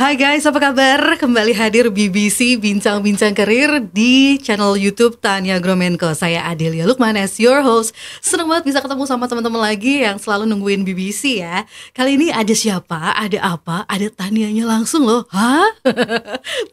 Hai guys, apa kabar? Kembali hadir BBC Bincang-Bincang Karir di channel YouTube Tania Gromenko. Saya Adelia Lukman as your host. Senang banget bisa ketemu sama teman-teman lagi yang selalu nungguin BBC ya. Kali ini ada siapa? Ada apa? Ada Tanianya langsung loh. Hah?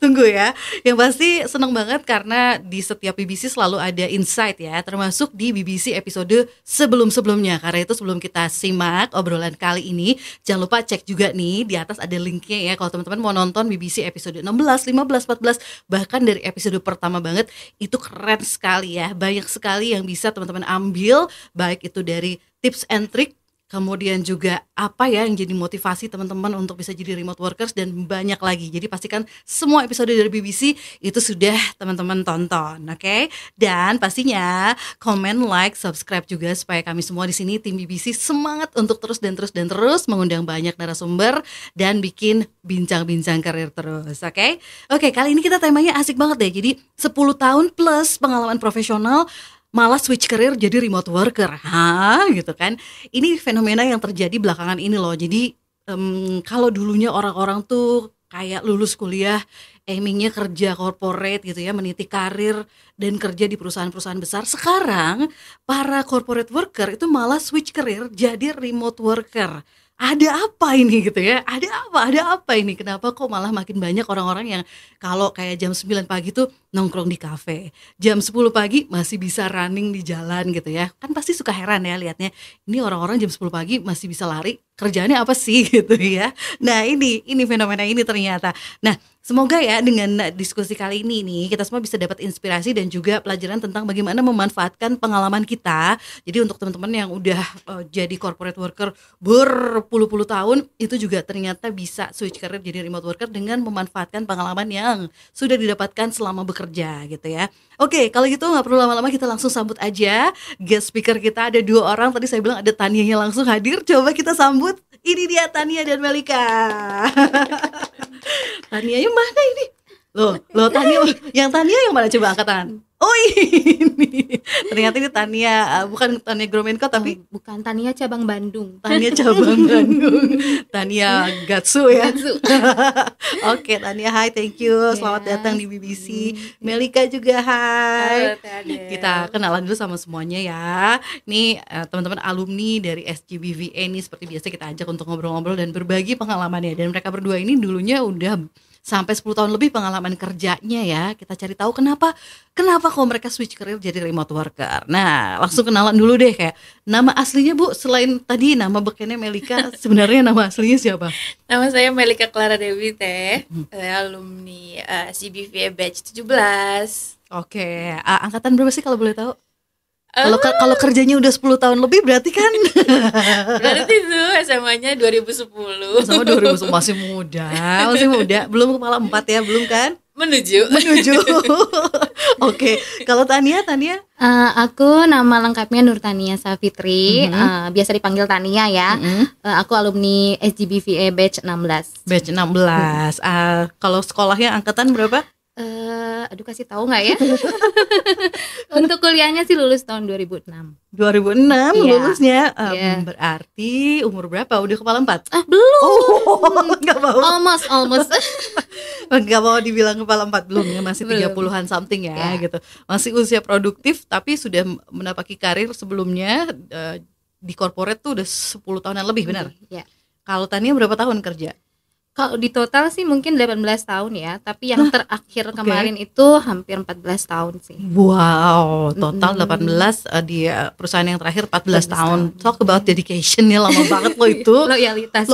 Tunggu ya. Yang pasti senang banget karena di setiap BBC selalu ada insight ya, termasuk di BBC episode sebelum-sebelumnya. Karena itu sebelum kita simak obrolan kali ini, jangan lupa cek juga nih di atas ada linknya ya. Kalau teman-teman mau nonton BBC episode 16, 15, 14, bahkan dari episode pertama banget, itu keren sekali ya. Banyak sekali yang bisa teman-teman ambil, baik itu dari tips and trick, kemudian juga apa ya yang jadi motivasi teman-teman untuk bisa jadi remote workers, dan banyak lagi. Jadi pastikan semua episode dari BBC itu sudah teman-teman tonton, oke? Dan pastinya komen, like, subscribe juga supaya kami semua di sini tim BBC semangat untuk terus mengundang banyak narasumber dan bikin bincang-bincang karir terus, oke? Oke, kali ini kita temanya asik banget deh. Jadi 10 tahun plus pengalaman profesional malah switch career jadi remote worker. Gitu kan. Ini fenomena yang terjadi belakangan ini loh. Jadi kalau dulunya orang-orang tuh kayak lulus kuliah aimingnya kerja corporate gitu ya, meniti karir dan kerja di perusahaan-perusahaan besar. Sekarang para corporate worker itu malah switch career jadi remote worker. Ada apa ini gitu ya? Ada apa ini? Kenapa kok malah makin banyak orang-orang yang kalau kayak jam 9 pagi tuh nongkrong di kafe, jam 10 pagi masih bisa running di jalan gitu ya. Kan pasti suka heran ya liatnya, ini orang-orang jam 10 pagi masih bisa lari, kerjaannya apa sih gitu ya. Nah ini fenomena ini ternyata. Nah semoga ya dengan diskusi kali ini nih kita semua bisa dapat inspirasi dan juga pelajaran tentang bagaimana memanfaatkan pengalaman kita. Jadi untuk teman-teman yang udah jadi corporate worker berpuluh-puluh tahun, itu juga ternyata bisa switch career jadi remote worker dengan memanfaatkan pengalaman yang sudah didapatkan selama bekerja gitu ya. Oke, kalau gitu nggak perlu lama-lama, kita langsung sambut aja guest speaker kita. Ada 2 orang, tadi saya bilang ada Tanianya langsung hadir. Coba kita sambut, ini dia Tania dan Melika. Tanianya mana ini? Loh Tania, yang Tania yang mana, coba angkat tangan. Oh ini, ternyata ini Tania, bukan Tania Gromenko tapi bukan, Tania cabang Bandung. Tania cabang Bandung, Tania Gatsu ya. Oke Tania, hai, thank you, selamat datang di BBC. Melika juga hai. Kita kenalan dulu sama semuanya ya. Ini teman-teman alumni dari SGBVA ini seperti biasa kita ajak untuk ngobrol-ngobrol dan berbagi pengalamannya. Dan mereka berdua ini dulunya udah sampai 10 tahun lebih pengalaman kerjanya ya. Kita cari tahu kenapa kok mereka switch career jadi remote worker. Nah, langsung kenalan dulu deh, kayak nama aslinya Bu, selain tadi nama bekennya Melika, sebenarnya nama aslinya siapa? Nama saya Melika Clara Dewi teh, saya alumni CBVA batch 17. Oke, angkatan berapa sih kalau boleh tahu? Kalau kerjanya udah 10 tahun lebih berarti kan berarti itu SMA-nya 2010. Sama 2010, masih muda. Belum kepala 4 ya, belum kan? Menuju. Oke, kalau Tania? Aku nama lengkapnya Nur Tania Safitri, biasa dipanggil Tania ya. Aku alumni SGBVA batch 16. Batch 16. Kalau sekolahnya angkatan berapa? Aduh, kasih tahu nggak ya? Untuk kuliahnya sih lulus tahun 2006. 2006 iya. Lulusnya, Iya. Berarti umur berapa? Udah kepala 4? Belum. Nggak mau. Almost. Nggak mau dibilang kepala 4, belum ya, masih Belum. 30-an something ya, Iya. gitu. Masih usia produktif tapi sudah menapaki karir sebelumnya di corporate tuh udah 10 tahunan lebih, benar? Iya. Kalau Tania berapa tahun kerja? Kalau di total sih mungkin 18 tahun ya, tapi yang terakhir kemarin itu hampir 14 tahun sih. Wow, total 18 di perusahaan yang terakhir 14 tahun. Talk about dedication-nya lama banget loh itu. Loyalitas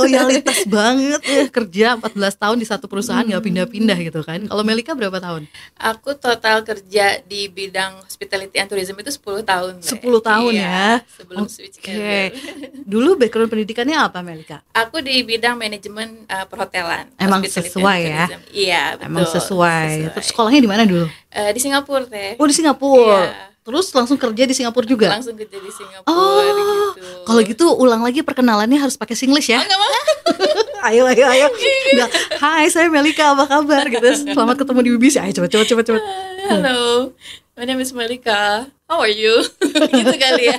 banget ya, kerja 14 tahun di satu perusahaan, nggak pindah-pindah gitu kan. Kalau Melika berapa tahun? Aku total kerja di bidang hospitality and tourism itu 10 tahun. 10 tahun Iya, ya. sebelum switch career. Dulu background pendidikannya apa, Melika? Aku di bidang manajemen perhotelan. Emang hospitality sesuai and ya? tourism. Iya, betul. Emang sesuai. Terus sekolahnya di mana dulu? Di Singapura teh. Oh, di Singapura. Iya. Terus langsung kerja di Singapura juga? Langsung kerja di Singapura gitu. Kalau gitu ulang lagi perkenalannya harus pakai Singlish ya? Nggak mau. Ayo. Bilang, hai, saya Melika, apa kabar? Gitu. Selamat ketemu di BBC. Ayo coba. Halo, my name is Melika. how are you? Gitu kali ya.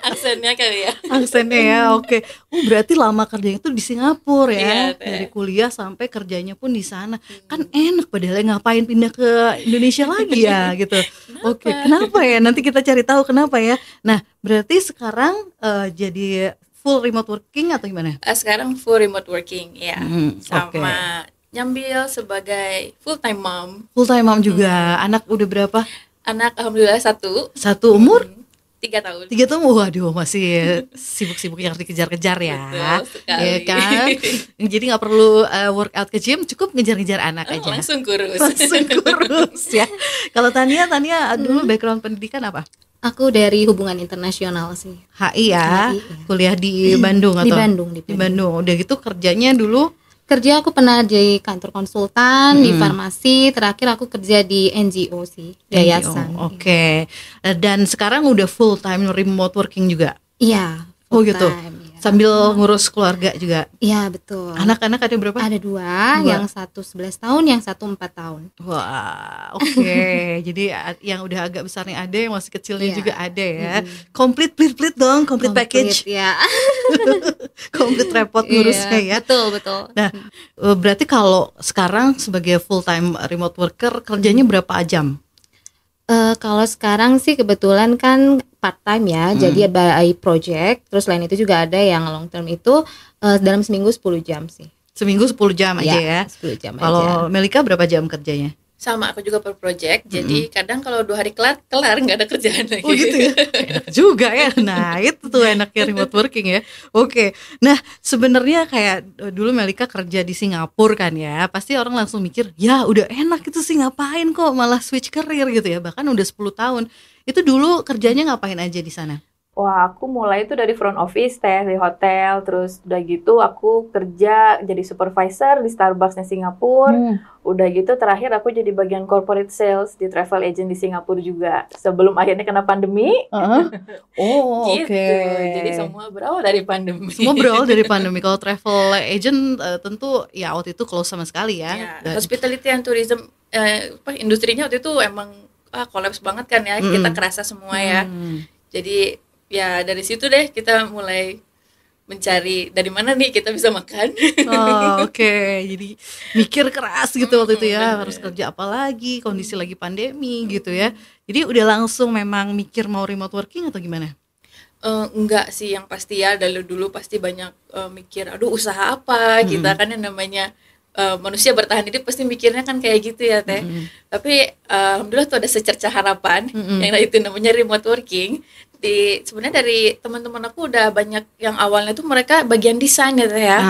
Aksennya kali ya. Aksennya ya, oke. Berarti lama kerjanya itu di Singapura ya. Iya, Teh. Dari kuliah sampai kerjanya pun di sana. Kan enak padahal, ngapain pindah ke Indonesia lagi ya gitu. Oke, kenapa ya? Nanti kita cari tahu kenapa ya. Nah, berarti sekarang jadi full remote working atau gimana? Sekarang full remote working ya. Sama oke. nyambil sebagai full time mom. Full time mom juga. Anak udah berapa? Anak alhamdulillah satu Umur? 3 tahun. 3 tahun. Waduh, masih sibuk-sibuk yang dikejar-kejar ya. Betul sekali. Ya kan? Jadi nggak perlu workout ke gym, cukup ngejar-ngejar anak aja. Langsung kurus. Langsung kurus ya. Kalau Tania dulu background pendidikan apa? Aku dari hubungan internasional sih. HI ya. HI, ya. Kuliah di Bandung atau? Di Bandung. Di Bandung. Udah gitu kerjanya dulu Kerja aku pernah di kantor konsultan, di farmasi, terakhir aku kerja di NGO sih, yayasan. NGO. Oke. Dan sekarang udah full time remote working juga. Iya. Oh full gitu. time, ya. Sambil ngurus keluarga juga. Iya betul. Anak-anak ada berapa? Ada dua, yang satu 11 tahun, yang satu 4 tahun. Wah, oke. Jadi yang udah agak besar nih ada, yang masih kecilnya Iya. juga ada ya. Komplit dong, complete package. Ya. Komplit repot ngurusnya ya. Betul. Nah, berarti kalau sekarang sebagai full time remote worker kerjanya berapa jam? Kalau sekarang sih kebetulan kan part time ya, jadi by project. Terus selain itu juga ada yang long term itu dalam seminggu 10 jam sih. Seminggu 10 jam aja ya. 10 jam aja. Kalau Melika berapa jam kerjanya? Sama aku juga per project. Jadi kadang kalau 2 hari kelar nggak ada kerjaan lagi. Oh gitu ya. Enak juga ya. Nah, itu tuh enaknya remote working ya. Oke. Nah, sebenarnya kayak dulu Melika kerja di Singapura kan ya. Pasti orang langsung mikir, "Ya, udah enak itu sih, ngapain kok malah switch career gitu ya." Bahkan udah 10 tahun. Itu dulu kerjanya ngapain aja di sana? Wah, aku mulai itu dari front office, di hotel, terus udah gitu aku kerja jadi supervisor di Starbucksnya Singapura. Udah gitu terakhir aku jadi bagian corporate sales di travel agent di Singapura juga. Sebelum akhirnya kena pandemi. Oh, Gitu. Jadi semua berawal dari pandemi. Semua berawal dari pandemi. Kalau travel agent tentu ya waktu itu close sama sekali ya. Ya, hospitality and tourism industrinya waktu itu emang collapse banget kan ya. Kita kerasa semua ya. Jadi ya dari situ deh kita mulai mencari dari mana nih kita bisa makan. Oh, oke. Jadi mikir keras gitu waktu itu ya, harus kerja apa lagi, kondisi lagi pandemi gitu ya. Jadi udah langsung memang mikir mau remote working atau gimana? Enggak sih, yang pasti ya dari dulu pasti banyak mikir aduh usaha apa, kita kan yang namanya manusia bertahan hidup pasti mikirnya kan kayak gitu ya Teh. Tapi alhamdulillah tuh ada secerca harapan yang itu namanya remote working. Sebenarnya dari teman-teman aku udah banyak yang awalnya tuh mereka bagian desain ya Teh ya.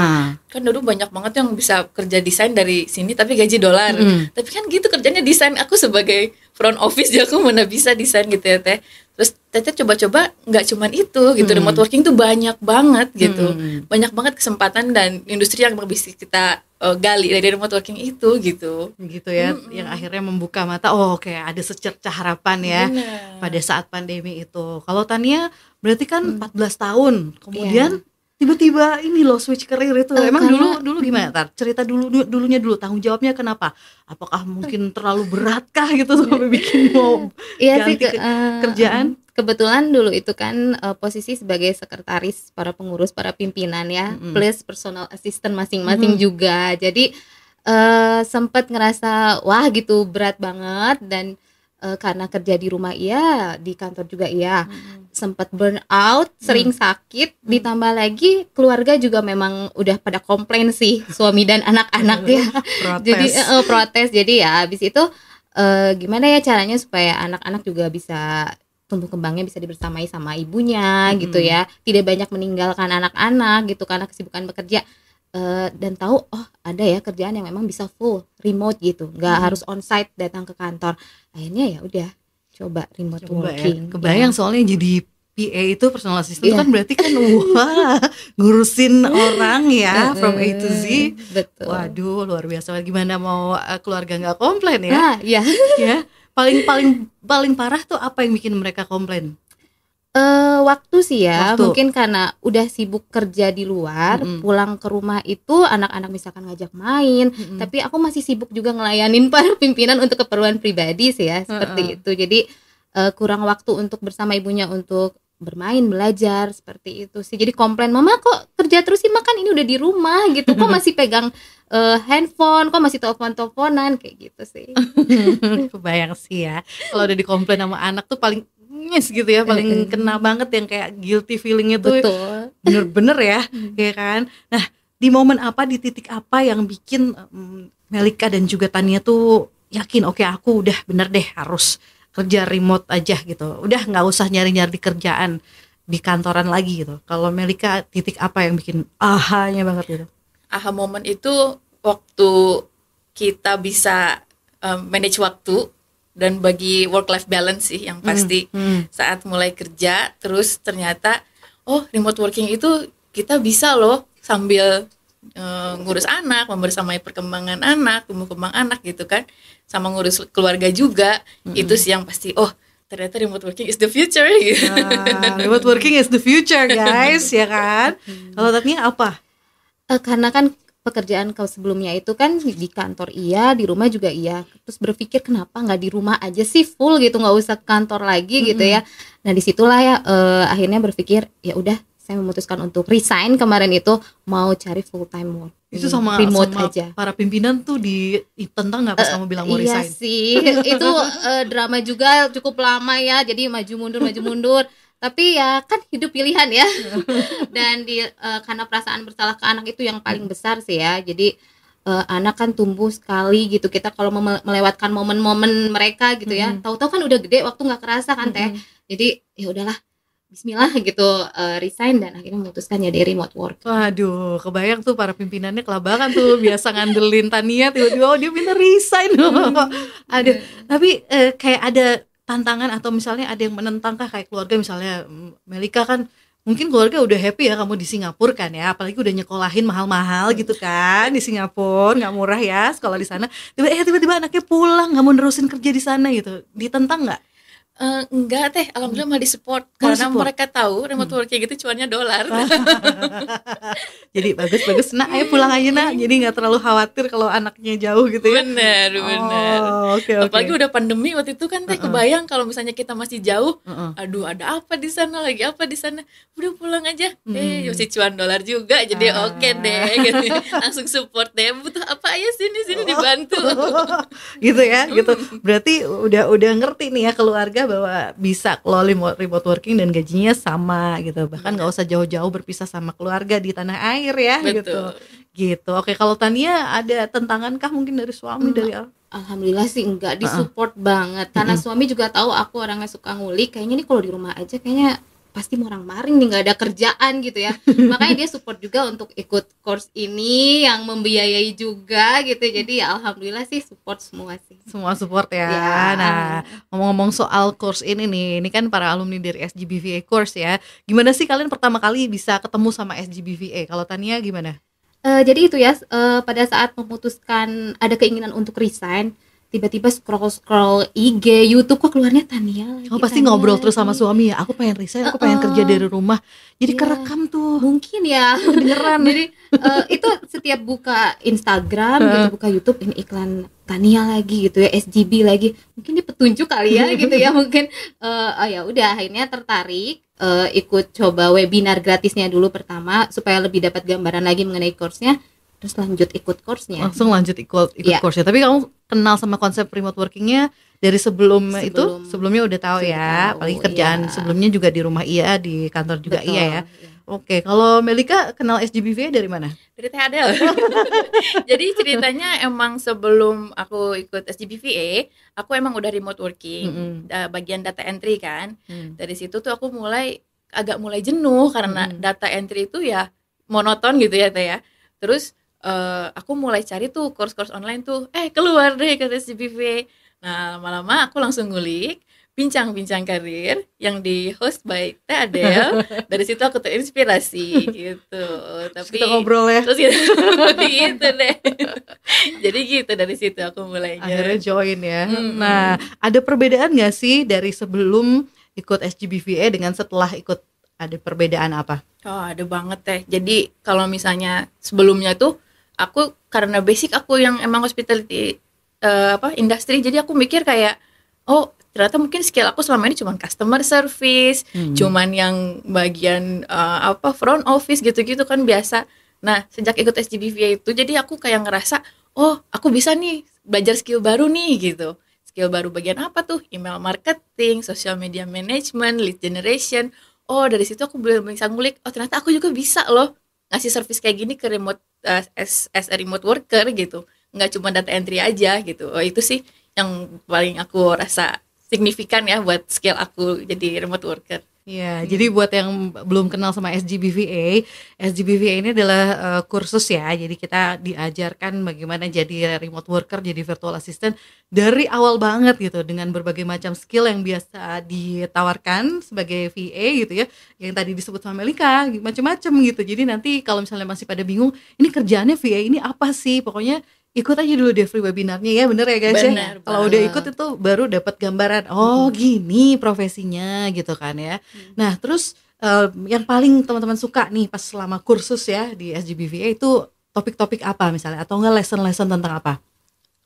Kan dulu banyak banget yang bisa kerja desain dari sini tapi gaji dolar. Tapi kan gitu kerjanya desain, aku sebagai front office juga aku mana bisa desain gitu ya Teh. Terus Teteh coba-coba nggak cuman itu gitu, remote working tuh banyak banget gitu. Banyak banget kesempatan dan industri yang bisa kita gali dari remote working itu gitu. Gitu ya, yang akhirnya membuka mata, oh oke, ada secerca harapan ya. Bener. Pada saat pandemi itu. Kalau Tania berarti kan 14 tahun, kemudian tiba-tiba ini loh switch career itu. Emang dulu gimana Tar? Cerita dulunya dulu, tanggung jawabnya kenapa? Apakah mungkin terlalu beratkah gitu sampai bikin mau ganti kerjaan? Kebetulan dulu itu kan posisi sebagai sekretaris para pengurus, para pimpinan ya, plus personal assistant masing-masing juga. Jadi sempat ngerasa wah gitu berat banget, dan karena kerja di rumah iya, di kantor juga iya, sempat burn out, sering sakit, ditambah lagi keluarga juga memang udah pada komplain sih, suami dan anak-anak ya. Jadi protes. Jadi ya habis itu gimana ya caranya supaya anak-anak juga bisa tumbuh kembangnya bisa dibersamai sama ibunya gitu ya, tidak banyak meninggalkan anak-anak gitu karena kesibukan bekerja, dan tahu oh ada ya kerjaan yang memang bisa full remote gitu, nggak harus onsite datang ke kantor. Akhirnya ya udah coba remote working ya. Kebayang soalnya jadi PA itu personal assistant itu kan berarti kan wah ngurusin orang ya from A to Z. Betul. Waduh luar biasa, gimana mau keluarga nggak komplain ya? Ya. Ya. Paling parah tuh apa yang bikin mereka komplain? Waktu sih ya, mungkin karena udah sibuk kerja di luar, pulang ke rumah itu anak-anak misalkan ngajak main, tapi aku masih sibuk juga ngelayanin para pimpinan untuk keperluan pribadi sih ya, seperti itu. Jadi kurang waktu untuk bersama ibunya untuk bermain, belajar, seperti itu sih. Jadi komplain, mama kok kerja terus sih, makan ini udah di rumah gitu, kok masih pegang handphone, kok masih telepon-teleponan, kayak gitu sih. Kebayang sih ya, kalau udah dikomplain sama anak tuh paling nyes gitu ya, paling kena banget yang kayak guilty feelingnya tuh. Betul. Bener-bener ya, ya kan. Nah, di momen apa, di titik apa yang bikin Melika dan juga Tania tuh yakin, oke, aku udah bener deh harus kerja remote aja gitu, udah nggak usah nyari-nyari kerjaan di kantoran lagi gitu. Kalau Melika, titik apa yang bikin ahanya banget gitu? Aha moment itu waktu kita bisa manage waktu dan bagi work life balance sih yang pasti. Saat mulai kerja terus ternyata oh, remote working itu kita bisa loh sambil ngurus anak, membersamai perkembangan anak, tumbuh kembang anak gitu kan, sama ngurus keluarga juga. Itu sih yang pasti, oh ternyata remote working is the future gitu. Remote working is the future guys, ya kan. Kalau Tania apa? Karena kan pekerjaan kau sebelumnya itu kan di kantor iya, di rumah juga iya. Terus berpikir kenapa nggak di rumah aja sih full gitu, nggak usah ke kantor lagi gitu ya. Nah disitulah ya akhirnya berpikir ya udah, saya memutuskan untuk resign kemarin itu, mau cari full time work. Itu sama remote sama aja. Para pimpinan tuh ditentang nggak pas kamu bilang mau Iya resign? sih, itu drama juga cukup lama ya. Jadi maju mundur. Tapi ya kan hidup pilihan ya. Dan karena perasaan bersalah ke anak itu yang paling besar sih ya. Jadi anak kan tumbuh sekali gitu. Kita kalau melewatkan momen-momen mereka gitu ya, tahu-tahu kan udah gede, waktu nggak kerasa kan Teh. Jadi ya udahlah, Bismillah gitu, resign dan akhirnya memutuskan ya dari remote work. Waduh, kebayang tuh para pimpinannya kelabakan tuh, biasa ngandelin Tania, tiba-tiba dia minta resign. Aduh, tapi kayak ada tantangan atau misalnya ada yang menentang kah, kayak keluarga misalnya Melika kan mungkin keluarga udah happy ya kamu di Singapura kan ya, apalagi udah nyekolahin mahal-mahal gitu kan di Singapura, nggak murah ya sekolah di sana. Tiba-tiba anaknya pulang nggak mau nerusin kerja di sana gitu, ditentang nggak? Enggak Teh, alhamdulillah malah disupport karena mereka tahu remote working gitu cuannya $. Jadi bagus, nak ayo pulang aja nak, jadi nggak terlalu khawatir kalau anaknya jauh gitu ya. Bener. Okay. Apalagi udah pandemi waktu itu kan Teh, kebayang kalau misalnya kita masih jauh, aduh ada apa di sana, lagi apa di sana, udah pulang aja, masih cuan $, juga, jadi oke deh, gitu. Langsung support deh, butuh apa aja sini dibantu. Gitu ya, gitu. Berarti udah ngerti nih ya keluarga bahwa bisa kalau remote working dan gajinya sama gitu, bahkan nggak usah jauh-jauh berpisah sama keluarga di tanah air ya. Betul. gitu. Oke, kalau Tania ada tentangan kah mungkin dari suami, dari Alhamdulillah sih enggak, disupport banget karena suami juga tahu aku orangnya suka ngulik, kayaknya nih kalau di rumah aja kayaknya pasti morang-maring nih, nggak ada kerjaan gitu ya. Makanya dia support juga untuk ikut course ini yang membiayai juga gitu. Jadi ya alhamdulillah sih support semua sih. Semua support ya. Nah, ngomong-ngomong soal course ini nih, ini kan para alumni dari SGBVA course ya. Gimana sih kalian pertama kali bisa ketemu sama SGBVA? Kalau Tania gimana? Jadi itu ya, pada saat memutuskan ada keinginan untuk resign, tiba-tiba scroll IG, YouTube, kok keluarnya Tania lagi. Oh, pasti ngobrol terus sama suami ya, aku pengen resign, aku pengen kerja dari rumah. Jadi kerekam tuh. Mungkin ya, kedengeran. Jadi itu setiap buka Instagram gitu, buka YouTube, ini iklan Tania lagi gitu ya, SGB lagi. Mungkin ini petunjuk kali ya gitu ya, mungkin ya udah akhirnya tertarik, ikut coba webinar gratisnya dulu pertama supaya lebih dapat gambaran lagi mengenai course-nya. Terus lanjut ikut course-nya. Langsung lanjut ikut course-nya. Tapi kamu kenal sama konsep remote working-nya dari sebelumnya udah tahu ya. Apalagi kerjaan sebelumnya juga di rumah iya, di kantor juga iya ya. Oke, kalau Melika kenal SGBVA dari mana? Dari Teh Adel. Jadi ceritanya emang sebelum aku ikut SGBVA, aku emang udah remote working, bagian data entry kan. Dari situ tuh aku agak mulai jenuh karena data entry itu ya monoton gitu ya Teh ya. Terus aku mulai cari tuh course-course online tuh, keluar deh ke SGBVA. Nah lama-lama aku langsung ngulik bincang-bincang karir yang di host by Teh Adel. Dari situ aku terinspirasi gitu. Tapi kita ngobrol ya. Terus gitu deh. Jadi gitu, dari situ aku mulainya. Akhirnya join ya. Nah, ada perbedaan nggak sih dari sebelum ikut SGBVA dengan setelah ikut? Ada perbedaan apa? Oh, ada banget Teh. Jadi kalau misalnya sebelumnya tuh aku karena basic aku yang emang hospitality industri, jadi aku mikir kayak ternyata mungkin skill aku selama ini cuman customer service, cuman yang bagian front office gitu-gitu kan biasa. Nah, sejak ikut SGBVA itu jadi aku kayak ngerasa, oh, aku bisa nih belajar skill baru nih gitu. Skill baru bagian apa tuh? Email marketing, social media management, lead generation. Oh, dari situ aku bisa ngulik, oh ternyata aku juga bisa loh ngasih service kayak gini ke remote as a remote worker gitu. Nggak cuma data entry aja gitu. Oh, itu sih yang paling aku rasa signifikan ya buat skill aku jadi remote worker. Iya, jadi buat yang belum kenal sama SGBVA ini adalah kursus ya. Jadi kita diajarkan bagaimana jadi remote worker, jadi virtual assistant dari awal banget gitu, dengan berbagai macam skill yang biasa ditawarkan sebagai VA gitu ya. Yang tadi disebut sama Melika, macam-macam gitu. Jadi nanti kalau misalnya masih pada bingung, ini kerjaannya VA ini apa sih? Pokoknya ikut aja dulu deh free webinarnya ya, bener ya guys ya. Kalau udah ikut itu baru dapat gambaran, oh gini profesinya gitu kan ya. Nah terus yang paling teman-teman suka nih pas selama kursus ya di SGBVA itu topik-topik apa misalnya, atau enggak lesson-lesson tentang apa?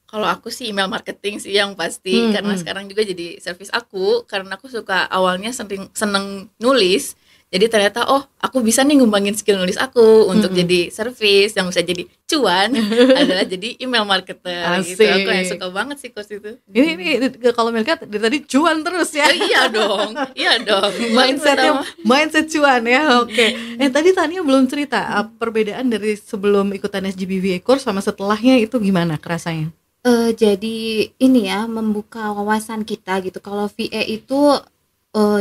Kalau aku sih email marketing sih yang pasti, karena sekarang juga jadi service aku, karena aku suka awalnya seneng nulis. Jadi ternyata aku bisa nih ngembangin skill nulis aku untuk jadi service yang bisa jadi cuan adalah jadi email marketer. Asik. Gitu. Aku yang suka banget sih course itu. Ini kalau Melka dari tadi cuan terus ya. Iya dong. Mindset cuan ya. Oke. Tadi Tania belum cerita perbedaan dari sebelum ikutan SGBVA course sama setelahnya itu gimana kerasanya? Jadi ini ya, membuka wawasan kita gitu. Kalau VA itu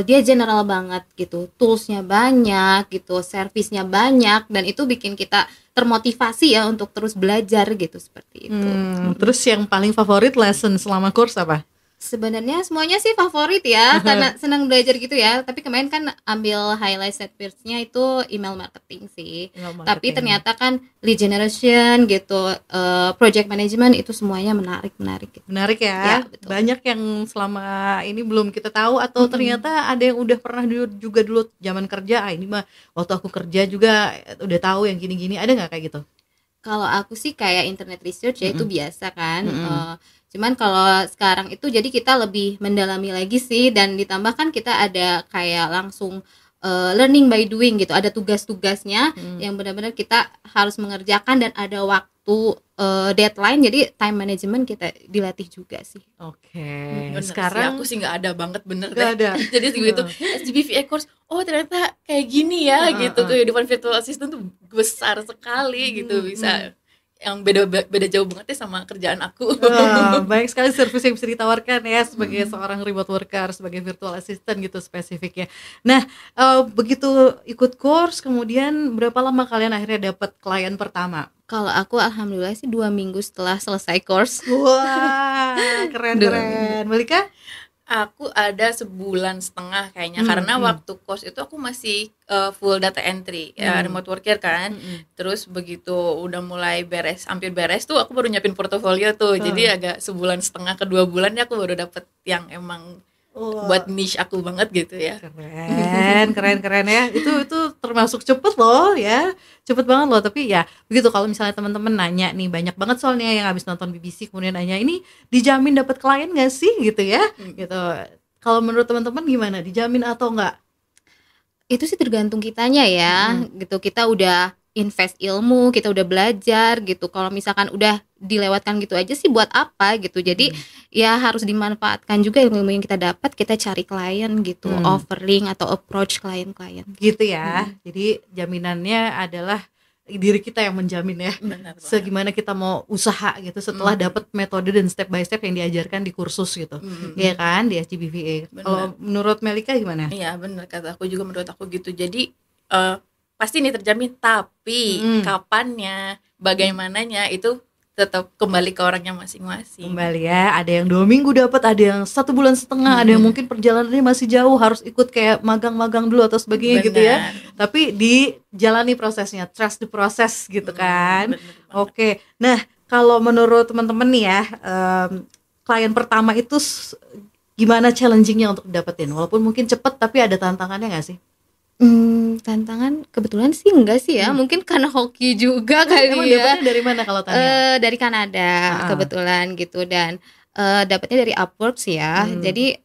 dia general banget gitu, toolsnya banyak gitu, servisnya banyak, dan itu bikin kita termotivasi ya untuk terus belajar gitu, seperti itu. Terus yang paling favorit lesson selama course apa? Sebenarnya semuanya sih favorit ya, karena senang belajar gitu ya. Tapi kemarin kan ambil highlight set first-nya itu email marketing sih. Tapi ternyata kan lead generation gitu, project management itu semuanya menarik gitu. Menarik ya, betul. Banyak yang selama ini belum kita tahu, atau ternyata ada yang udah pernah juga dulu zaman kerja, ini mah waktu aku kerja juga udah tahu yang gini-gini, ada nggak kayak gitu? Kalau aku sih kayak internet research ya, itu biasa kan. Cuman kalau sekarang itu jadi kita lebih mendalami lagi sih, dan ditambahkan kita ada kayak langsung learning by doing gitu, ada tugas-tugasnya yang benar-benar kita harus mengerjakan, dan ada waktu deadline, jadi time management kita dilatih juga sih. Oke. Sekarang aku sih nggak ada banget, bener nggak deh. ada. Jadi gitu SGBVA course, ternyata kayak gini ya gitu, kehidupan virtual assistant tuh besar sekali gitu, bisa yang beda jauh banget ya sama kerjaan aku. Banyak sekali service yang bisa ditawarkan ya sebagai seorang remote worker, sebagai virtual assistant gitu spesifiknya. Nah, begitu ikut course, kemudian berapa lama kalian akhirnya dapat klien pertama? Kalau aku alhamdulillah sih 2 minggu setelah selesai course. Wah, keren. Melika? Aku ada 1,5 bulan kayaknya, karena waktu course itu aku masih full data entry, remote worker kan. Terus begitu udah mulai hampir beres tuh, aku baru nyiapin portofolio tuh. Jadi agak 1,5 bulan ke 2 bulan ya aku baru dapet yang emang buat niche aku banget gitu ya. Keren ya. Itu termasuk cepet loh ya. Cepet banget loh. Tapi ya begitu, kalau misalnya teman-teman nanya nih, banyak banget soalnya yang habis nonton BBC kemudian nanya, ini dijamin dapat klien gak sih gitu ya. Gitu. Kalau menurut teman-teman gimana? Dijamin atau enggak? Itu sih tergantung kitanya ya. Gitu, kita udah invest ilmu, kita udah belajar gitu. Kalau misalkan udah dilewatkan gitu aja sih buat apa gitu. Jadi ya harus dimanfaatkan juga ilmu yang kita dapat, kita cari klien gitu, offering atau approach klien-klien gitu ya. Jadi jaminannya adalah diri kita yang menjamin ya. Benar, segimana kita mau usaha gitu setelah dapat metode dan step by step yang diajarkan di kursus gitu. Iya kan, di SGBVA. Kalau menurut Melika gimana? Iya benar, kata aku juga, menurut aku gitu. Jadi pasti ini terjamin, tapi kapannya, bagaimananya itu tetap kembali ke orangnya masing-masing. Kembali ya, ada yang 2 minggu dapat, ada yang 1,5 bulan, ada yang mungkin perjalanannya masih jauh, harus ikut kayak magang-magang dulu atau sebagainya gitu ya. Tapi dijalani prosesnya, trust the process gitu kan. Oke. Nah, kalau menurut teman-teman nih ya, klien pertama itu gimana challengingnya untuk dapetin? Walaupun mungkin cepet, tapi ada tantangannya nggak sih? Tantangan kebetulan sih enggak sih ya, mungkin karena hoki juga kali. Emang ya. dapetnya dari mana kalau tanya? Dari Kanada kebetulan gitu, dan dapatnya dari Upworks ya. Jadi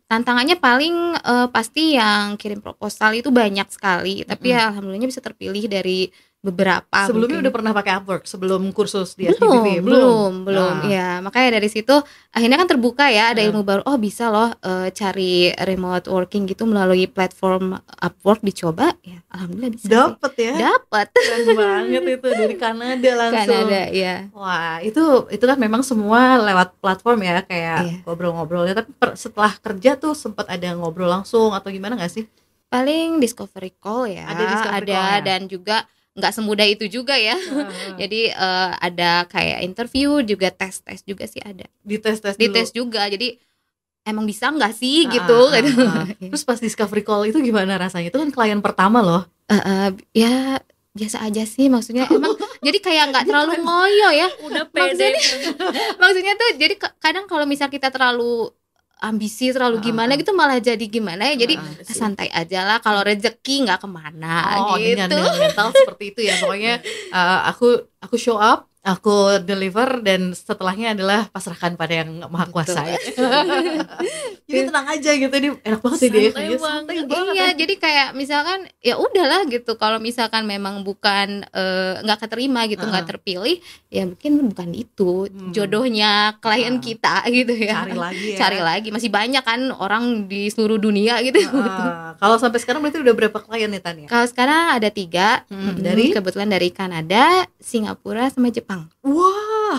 tantangannya paling pasti yang kirim proposal itu banyak sekali, tapi ya alhamdulillahnya bisa terpilih dari beberapa. Sebelumnya mungkin. udah pernah pakai Upwork sebelum kursus di belum SGBV? belum ya, makanya dari situ akhirnya kan terbuka ya, ada ilmu baru, oh bisa loh cari remote working gitu melalui platform Upwork, dicoba ya alhamdulillah bisa Dapet ya? dapat Keren banget itu dari Kanada langsung. Kanada ya. Wah, itu kan memang semua lewat platform ya, kayak Iya. ngobrol-ngobrolnya. Tapi setelah kerja tuh sempat ada ngobrol langsung atau gimana nggak sih? Paling discovery call ya, Ada discovery call ya? dan juga nggak semudah itu juga ya. Jadi ada kayak interview juga, tes juga sih ada. Dites dulu. Dites juga, jadi emang bisa nggak sih gitu. Terus pas discovery call itu gimana rasanya? Itu kan klien pertama loh. Ya biasa aja sih, maksudnya emang jadi kayak nggak terlalu ngoyo ya. Udah pede. Maksudnya tuh jadi kadang kalau misal kita terlalu ambisi, terlalu gimana gitu malah jadi gimana ya. Jadi santai aja lah, kalau rezeki nggak kemana gitu. Dengan mental seperti itu ya. Pokoknya aku show up, aku deliver, dan setelahnya adalah pasrahkan pada yang maha kuasa ya. Jadi tenang aja gitu, ini enak banget sih dia. Santai banget. Iya, jadi kayak misalkan ya udahlah gitu, kalau misalkan memang bukan nggak keterima gitu, nggak terpilih, ya mungkin bukan itu jodohnya klien kita gitu ya. Cari lagi ya. Cari lagi, masih banyak kan orang di seluruh dunia gitu. Kalau sampai sekarang berarti udah berapa klien nih Tania? Kalau sekarang ada 3, dari? kebetulan dari Kanada, Singapura, sama Jepang. Wah,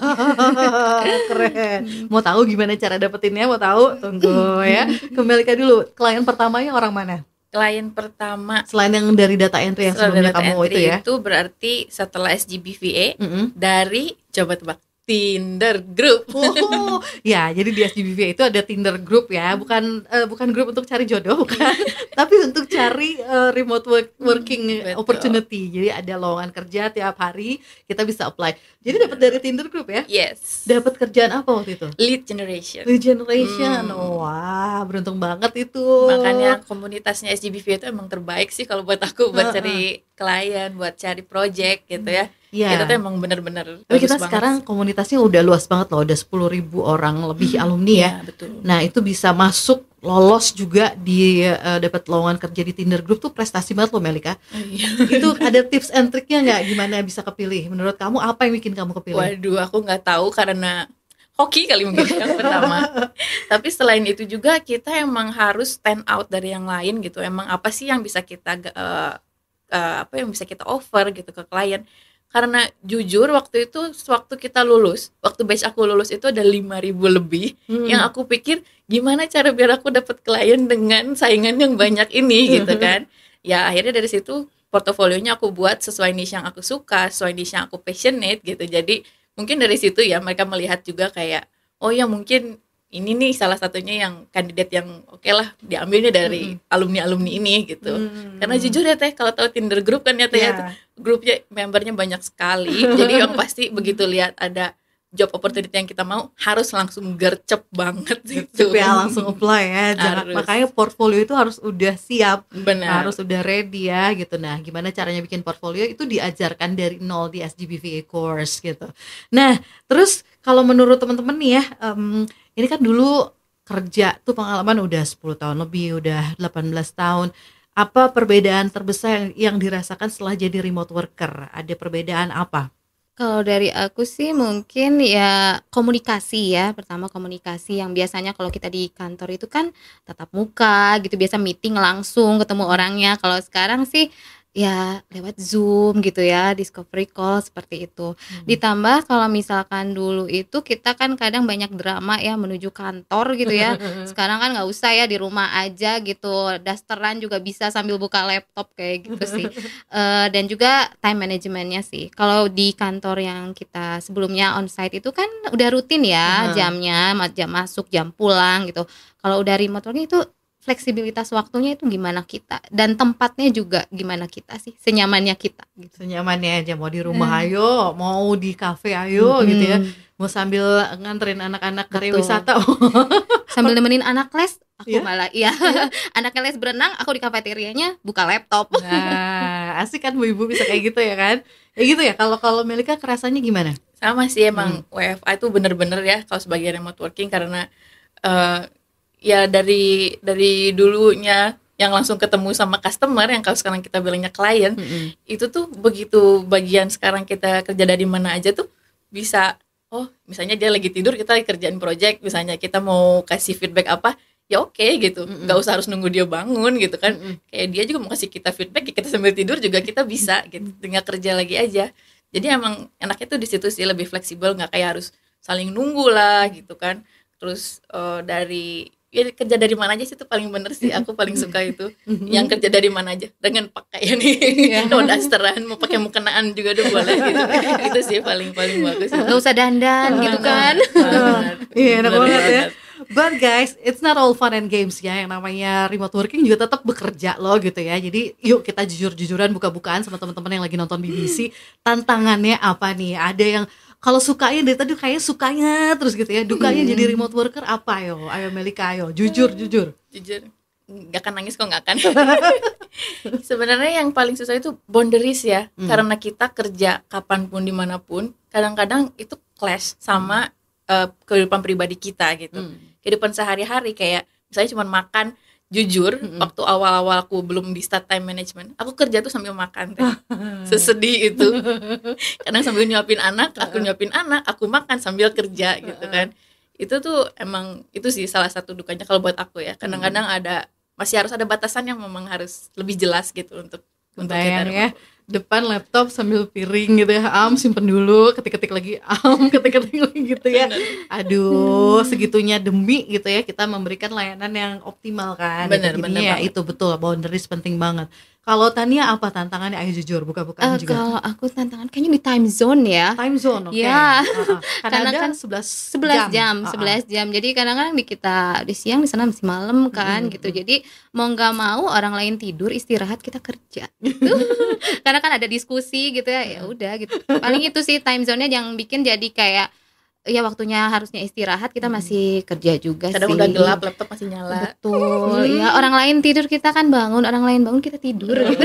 keren. Mau tahu gimana cara dapetinnya? Mau tahu? Tunggu ya. Kembalikan dulu. Klien pertamanya orang mana? Klien pertama Selain yang dari data entry yang sebelumnya data kamu itu entry ya. itu berarti setelah SGBVA dari, coba tebak, Tinder Group. Oh, ya, jadi di SGBV itu ada Tinder Group ya, bukan grup untuk cari jodoh, bukan, tapi untuk cari remote working Betul. opportunity. Jadi ada lowongan kerja tiap hari, kita bisa apply. Jadi dapat dari Tinder Group ya? Yes. Dapat kerjaan apa waktu itu? Lead generation. Lead generation. Wah, beruntung banget itu. Makanya komunitasnya SGBV itu emang terbaik sih kalau buat aku, buat cari klien, buat cari project gitu ya. Iya. Kita tuh emang bener-bener Tapi kita bagus sekarang banget. komunitasnya udah luas banget loh, udah 10.000 orang lebih alumni ya. Iya, betul. Nah itu bisa masuk, lolos juga di dapat lowongan kerja di Tinder Group tuh prestasi banget loh Melika. Iya. Itu ada tips and triknya nggak gimana bisa kepilih? Menurut kamu apa yang bikin kamu kepilih? Waduh, aku nggak tahu karena hoki kali mungkin yang pertama. Tapi selain itu juga kita emang harus stand out dari yang lain gitu. Emang apa sih yang bisa kita apa yang bisa kita offer gitu ke klien? Karena jujur waktu itu, waktu kita lulus, waktu batch aku lulus itu ada 5.000 lebih. Yang aku pikir gimana cara biar aku dapat klien dengan saingan yang banyak ini gitu kan. Ya akhirnya dari situ portofolionya aku buat sesuai niche yang aku suka, sesuai niche yang aku passionate gitu. Jadi mungkin dari situ ya mereka melihat juga kayak, oh ya mungkin ini nih salah satunya yang kandidat yang oke lah diambilnya dari alumni-alumni ini gitu. Karena jujur ya Teh, kalau tahu Tinder Group kan ya Teh, Yeah. grupnya membernya banyak sekali. Jadi yang pasti begitu lihat ada job opportunity yang kita mau, harus langsung gercep banget gitu. Ya langsung apply ya. Jangan, Harus. makanya portfolio itu harus udah siap, Benar. harus udah ready ya gitu. Nah, gimana caranya bikin portfolio itu diajarkan dari nol di SGBVA course gitu. Nah, terus kalau menurut teman-teman nih ya, ini kan dulu kerja tuh pengalaman udah 10 tahun lebih, udah 18 tahun. Apa perbedaan terbesar yang dirasakan setelah jadi remote worker? Ada perbedaan apa? Kalau dari aku sih mungkin ya komunikasi ya. Pertama komunikasi, yang biasanya kalau kita di kantor itu kan tatap muka gitu, biasa meeting langsung ketemu orangnya. Kalau sekarang sih ya lewat Zoom gitu ya, discovery call seperti itu. Ditambah kalau misalkan dulu itu kita kan kadang banyak drama ya menuju kantor gitu ya. Sekarang kan nggak usah ya, di rumah aja gitu, dasteran juga bisa sambil buka laptop kayak gitu sih. Dan juga time managementnya sih, kalau di kantor yang kita sebelumnya onsite itu kan udah rutin ya, jamnya, jam masuk, jam pulang gitu. Kalau udah remote working itu fleksibilitas waktunya itu gimana kita, dan tempatnya juga gimana kita sih, senyamannya kita gitu. Senyamannya aja, mau di rumah ayo, mau di kafe ayo gitu ya, mau sambil nganterin anak-anak karya Betul. wisata Sambil nemenin anak les, Iya? aku malah iya anaknya les berenang, aku di kafeterianya buka laptop. Nah, asik kan bu ibu bisa kayak gitu ya kan? Ya gitu ya. Kalau Melika kerasanya gimana? Sama sih emang WFA itu bener-bener ya kalau sebagai remote working karena ya dari dulunya yang langsung ketemu sama customer yang kalau sekarang kita bilangnya klien, itu tuh begitu bagian sekarang kita kerja dari mana aja tuh bisa, oh misalnya dia lagi tidur kita lagi kerjain project, misalnya kita mau kasih feedback apa, ya oke gitu, nggak usah harus nunggu dia bangun gitu kan, kayak dia juga mau kasih kita feedback, ya kita sambil tidur juga kita bisa gitu, tinggal kerja lagi aja. Jadi emang enaknya tuh di situ sih, lebih fleksibel, nggak kayak harus saling nunggu lah gitu kan. Terus dari ya kerja dari mana aja sih itu paling bener sih, aku paling suka itu yang kerja dari mana aja dengan pakaian nih no dasteran, mau pakai mukenaan juga udah boleh gitu. Itu sih paling bagus. Nggak usah dandan gitu kan. Iya, enak banget ya. But guys, it's not all fun and games ya. Yang namanya remote working juga tetap bekerja loh gitu ya. Jadi yuk kita jujur-jujuran buka-bukaan sama teman-teman yang lagi nonton BBC. Tantangannya apa nih? Ada yang kalau sukanya dari tadi kayaknya sukanya terus gitu ya. Dukanya jadi remote worker apa yo? Ayo Melika ayo, jujur. Jujur, nggak akan nangis kok, nggak akan. Sebenarnya yang paling susah itu boundaries ya. Karena kita kerja kapanpun dimanapun, kadang-kadang itu clash sama kehidupan pribadi kita gitu. Kehidupan sehari-hari kayak misalnya cuma makan, jujur waktu awal-awal aku belum di start time management, aku kerja tuh sambil makan teh. Sesedih itu. Kadang sambil nyuapin anak, aku makan sambil kerja gitu kan. Itu tuh emang itu sih salah satu dukanya kalau buat aku ya. Kadang-kadang masih harus ada batasan yang memang harus lebih jelas gitu untuk bayang ya, depan laptop sambil piring gitu ya, simpen dulu, ketik-ketik lagi, ketik-ketik lagi gitu ya. Aduh, segitunya demi gitu ya kita memberikan layanan yang optimal kan. Bener ya, itu betul, boundaries penting banget. Kalau Tania apa tantangannya? Ayo jujur, buka-bukaan juga. Kalau aku tantangan kayaknya di time zone ya. Time zone, oke. Ya. Karena kan 11 jam. Jadi kadang-kadang kita di siang, di sana masih malam kan gitu. Jadi mau nggak mau orang lain tidur, istirahat, kita kerja gitu. Karena kan ada diskusi gitu ya udah gitu. Paling itu sih time zone-nya yang bikin jadi kayak ya waktunya harusnya istirahat kita masih kerja juga. Kadang sih. Udah gelap, laptop masih nyala. Betul. Ya orang lain tidur kita kan bangun, orang lain bangun kita tidur gitu.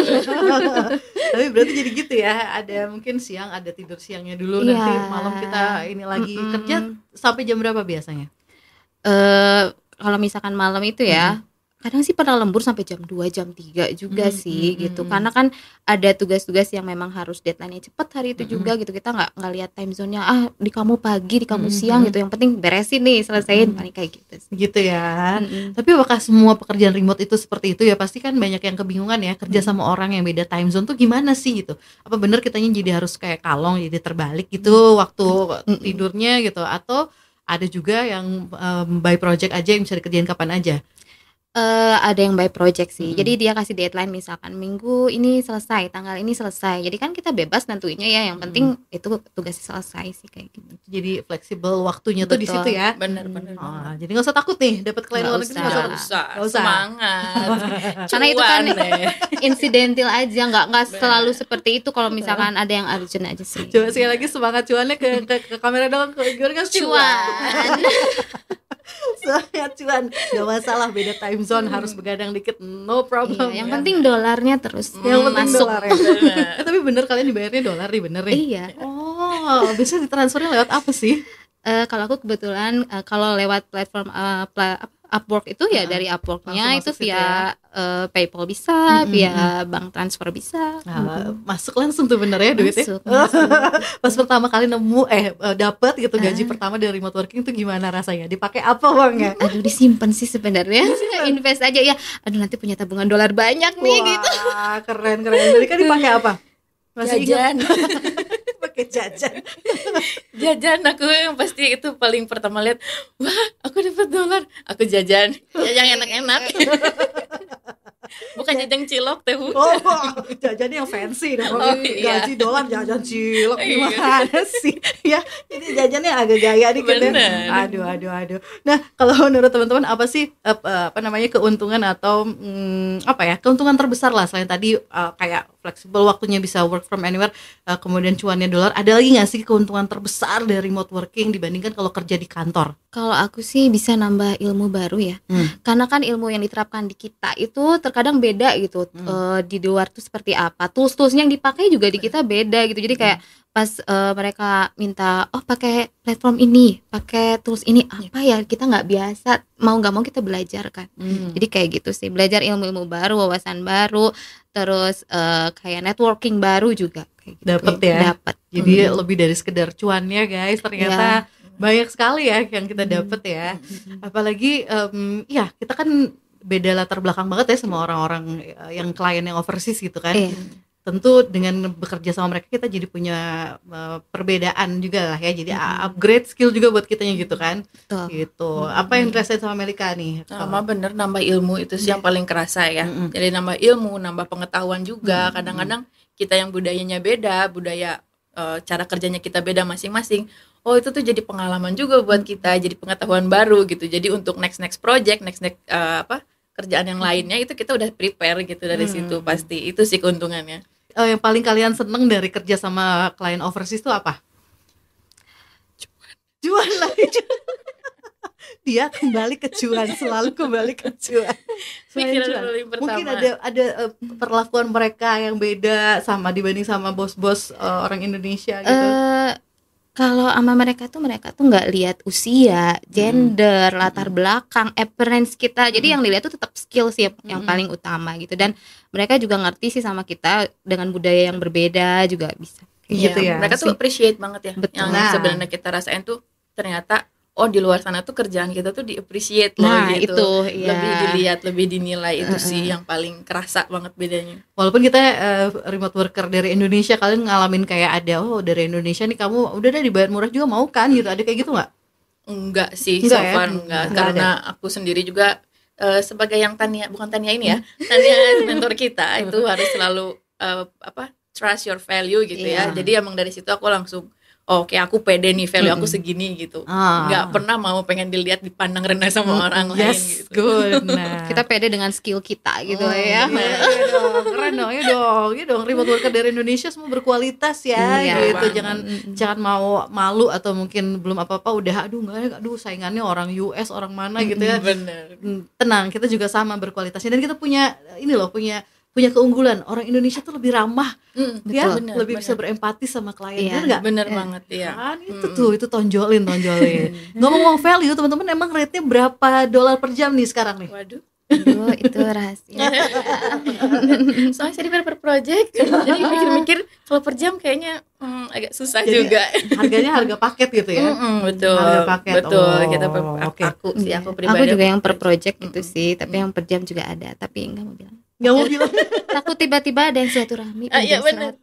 Tapi berarti jadi gitu ya, ada mungkin siang ada tidur siangnya dulu, nanti malam kita ini lagi kerja sampai jam berapa biasanya? Kalau misalkan malam itu ya kadang sih pernah lembur sampai jam 2, jam 3 juga sih gitu. Karena kan ada tugas-tugas yang memang harus deadline-nya cepat hari itu juga gitu. Kita nggak lihat time zone-nya, di kamu pagi, di kamu siang gitu. Yang penting beresin nih, selesaiin, paling kayak gitu sih. Gitu ya. Tapi apakah semua pekerjaan remote itu seperti itu ya? Pasti kan banyak yang kebingungan ya, kerja sama orang yang beda time zone tuh gimana sih gitu. Apa bener kitanya jadi harus kayak kalong, jadi terbalik gitu waktu tidurnya gitu, atau ada juga yang by project aja yang bisa dikerjain kapan aja? Ada yang by project sih. Jadi dia kasih deadline misalkan minggu ini selesai, tanggal ini selesai. Jadi kan kita bebas nentuinnya ya. Yang penting itu tugasnya selesai sih kayak gitu. Jadi fleksibel waktunya tuh di situ ya. Bener. Jadi nggak usah takut nih dapat klien luar negeri, nggak usah. Semangat. Karena itu kan insidental aja, nggak selalu seperti itu. Kalau misalkan ada yang urgent aja sih. Coba sekali lagi semangat cuannya ke kamera dong. Gimana cuan. Semangat cuan, gak masalah beda time zone harus begadang dikit, no problem. Yang penting dolarnya terus yang penting masuk. Dolarnya. Tapi bener kalian dibayarnya dolar nih, bener nih? Iya. Oh, biasanya ditransfernya lewat apa sih? Kalau aku kebetulan kalau lewat platform Upwork itu ya dari Upwork-nya itu via PayPal bisa, via bank transfer bisa. Masuk langsung tuh bener ya duitnya. Masuk. Pas pertama kali nemu dapat gitu gaji pertama dari remote working itu gimana rasanya? Dipakai apa uangnya? Aduh disimpan sih sebenarnya. Invest aja ya. Aduh nanti punya tabungan dolar banyak nih. Wah, gitu. Keren. Jadi kan dipakai apa? Masih jajan. Pakai Jajan aku yang pasti itu paling pertama lihat, wah aku dapat dolar, aku jajan yang enak-enak. Bukan jajan cilok teh. Jajan yang fancy dong. Iya. Gaji dolar jajan cilok gimana sih? Ya, jadi jajannya agak gaya dikit ya. Aduh. Nah, kalau menurut teman-teman apa sih keuntungan atau keuntungan terbesar lah selain tadi kayak fleksibel waktunya bisa work from anywhere, kemudian cuannya dolar, ada lagi nggak sih keuntungan terbesar dari remote working dibandingkan kalau kerja di kantor? Kalau aku sih bisa nambah ilmu baru ya. Karena kan ilmu yang diterapkan di kita itu terkadang beda gitu. Di luar tuh seperti apa, tools-toolsnya yang dipakai juga di kita beda gitu. Jadi kayak pas mereka minta pakai platform ini, pakai tools ini, apa ya, kita nggak biasa, mau nggak mau kita belajar kan. Jadi kayak gitu sih, belajar ilmu-ilmu baru, wawasan baru, terus kayak networking baru juga kayak gitu. Dapat ya. Dapat. Jadi lebih dari sekedar cuannya guys, ternyata banyak sekali ya yang kita dapat ya. Apalagi ya kita kan beda latar belakang banget ya sama orang-orang yang klien yang overseas gitu kan. Tentu dengan bekerja sama mereka kita jadi punya perbedaan juga lah ya. Jadi upgrade skill juga buat kitanya gitu kan. Gitu. Apa yang dirasain sama Melika nih? Sama bener, nambah ilmu itu sih yang paling kerasa ya. Jadi nambah ilmu, nambah pengetahuan juga. Kadang-kadang kita yang budayanya beda, budaya cara kerjanya kita beda masing-masing. Itu tuh jadi pengalaman juga buat kita, jadi pengetahuan baru gitu. Jadi untuk next project, next kerjaan yang lainnya itu kita udah prepare gitu dari situ pasti. Itu sih keuntungannya. Yang paling kalian seneng dari kerja sama klien overseas itu apa? Cuan lagi. Dia kembali ke cuan, selalu kembali ke cuan. Mungkin ada perlakuan mereka yang beda sama dibanding sama bos-bos orang Indonesia gitu. Kalau sama mereka tuh nggak lihat usia, gender, latar belakang, appearance kita. Jadi yang dilihat tuh tetap skill sih yang paling utama gitu. Dan mereka juga ngerti sih sama kita dengan budaya yang berbeda juga bisa. Gitu ya. Mereka tuh appreciate banget ya. Betul. Yang sebenarnya kita rasain tuh ternyata di luar sana tuh kerjaan kita tuh di-appreciate loh gitu. Itu, lebih dilihat, lebih dinilai, itu sih yang paling kerasa banget bedanya. Walaupun kita remote worker dari Indonesia, kalian ngalamin kayak ada dari Indonesia nih kamu udah dibayar murah juga mau kan gitu, ada kayak gitu nggak? Enggak sih, so far enggak. Karena aku sendiri juga sebagai yang Tania ini ya, Tania mentor kita itu harus selalu trust your value gitu ya. Jadi emang dari situ aku langsung oke, aku pede nih, value aku segini gitu. Nggak pernah mau pengen dilihat dipandang rendah sama orang lain gitu. Good. Nah, kita pede dengan skill kita gitu ya. Iya dong, keren dong, iya dong. Remote worker dari Indonesia semua berkualitas ya, gitu. Jangan mau malu atau mungkin belum apa-apa udah aduh saingannya orang US, orang mana gitu ya. Bener. Tenang, kita juga sama berkualitasnya dan kita punya keunggulan. Orang Indonesia tuh lebih ramah, lebih bisa berempati sama klien, bener nggak? Bener banget, ya. Kan itu tonjolin. Ngomong value, teman-teman, emang rate-nya berapa dolar per jam nih sekarang nih? Waduh, itu rahasia. Soalnya saya per project, jadi mikir-mikir kalau per jam kayaknya agak susah jadi, juga. Harganya harga paket gitu ya? Betul. Harga paket. Betul. Kita aku pribadi. Aku juga yang per project gitu sih, tapi yang per jam juga ada, tapi nggak mau bilang. Takut tiba-tiba ada yang silaturahmi iya benar.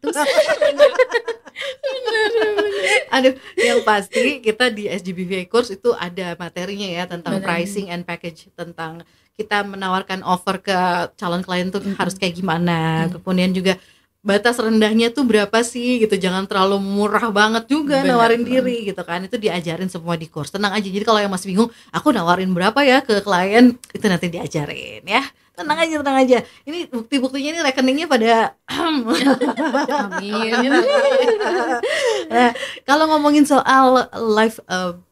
Aduh, yang pasti kita di SGBVA course itu ada materinya ya tentang pricing and package, tentang kita menawarkan offer ke calon klien tuh harus kayak gimana. Kemudian juga batas rendahnya tuh berapa sih gitu, jangan terlalu murah banget juga nawarin diri gitu kan. Itu diajarin semua di course. Tenang aja, jadi kalau yang masih bingung aku nawarin berapa ya ke klien, itu nanti diajarin ya. Tenang aja. Ini bukti-buktinya, ini rekeningnya pada amin. Nah, kalau ngomongin soal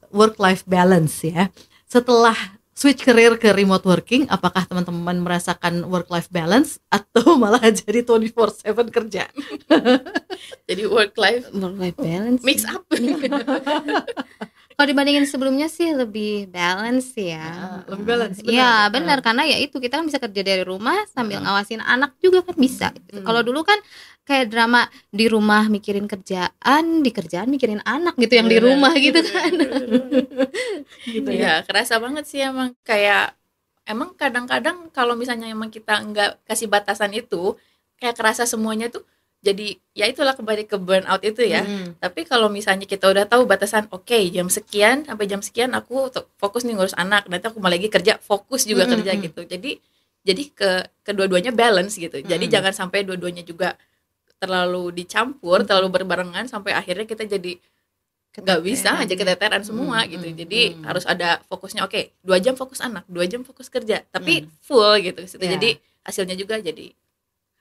work-life balance ya, setelah switch career ke remote working, apakah teman-teman merasakan work-life balance atau malah jadi 24/7 kerja? Jadi work-life balance mix up. Kalau dibandingin sebelumnya sih lebih balance ya. Lebih balance. Iya benar, karena ya itu kita kan bisa kerja dari rumah sambil ngawasin anak juga kan bisa. Kalau dulu kan kayak drama di rumah mikirin kerjaan, di kerjaan mikirin anak gitu yang di rumah gitu kan. Gitu ya. Kerasa banget sih emang, kayak emang kadang-kadang kalau misalnya emang kita nggak kasih batasan itu, kayak kerasa semuanya tuh jadi ya itulah kembali ke burnout itu ya. Tapi kalau misalnya kita udah tahu batasan, jam sekian sampai jam sekian aku fokus nih ngurus anak, nanti aku malah lagi kerja, fokus juga kerja gitu. Jadi kedua-duanya balance gitu. Jadi jangan sampai dua-duanya juga terlalu dicampur, terlalu berbarengan sampai akhirnya kita jadi nggak bisa aja, keteteran semua gitu. Jadi harus ada fokusnya, 2 jam fokus anak, 2 jam fokus kerja, tapi full gitu. Jadi hasilnya juga jadi